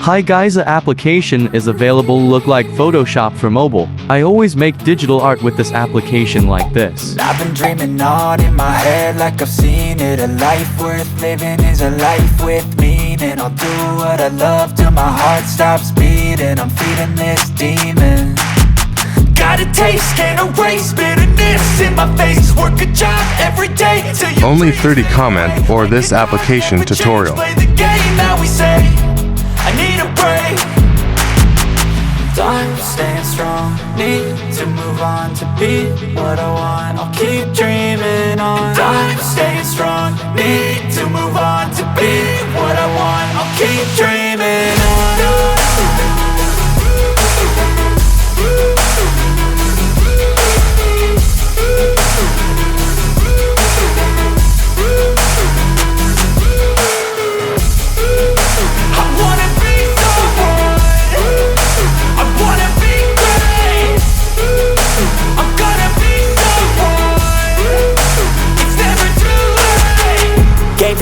Hi guys, a application is available look like Photoshop for mobile. I always make digital art with this application like this. I've been dreaming on in my head like I've seen it. A life worth living is a life with meaning. I'll do what I love till my heart stops beating. I'm feeding this demon. Got a taste, can't erase bitterness in my face. Work a job every day till you Only 30 comment for this application tutorial. play the game that we say. I need a break. Time staying strong, need to move on to be what I want. I'll keep dreaming on. Time staying strong, need to move on to be what I want. I'll keep dreaming on.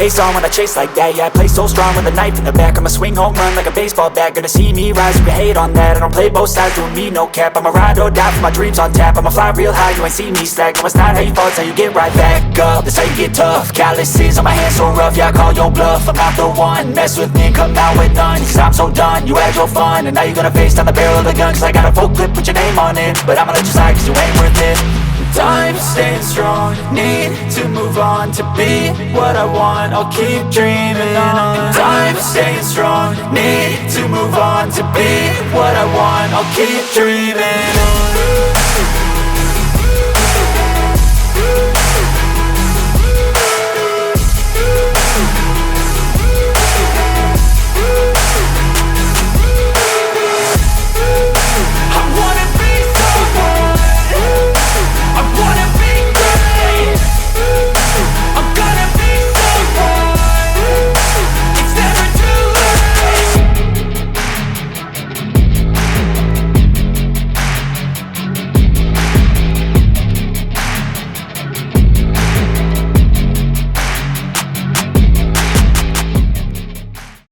Face on when I chase like that. Yeah, I play so strong with a knife in the back. I'ma swing home run like a baseball bat. Gonna see me rise, you can hate on that. I don't play both sides, doing me no cap. I'ma ride or die for my dreams on tap. I'ma fly real high, you ain't see me slack. No, it's not how you fall, it's how you get right back up. That's how you get tough. Calluses on my hands so rough, yeah, I call your bluff. I'm not the one, mess with me and come out with none. Cause I'm so done, you had your fun. And now you're gonna face down the barrel of the gun. Cause I got a full clip, put your name on it. But I'ma let you slide cause you ain't worth it. Time staying strong, need to move on to be what I want. I'll keep dreaming on. Time staying strong, need to move on to be what I want. I'll keep dreaming on.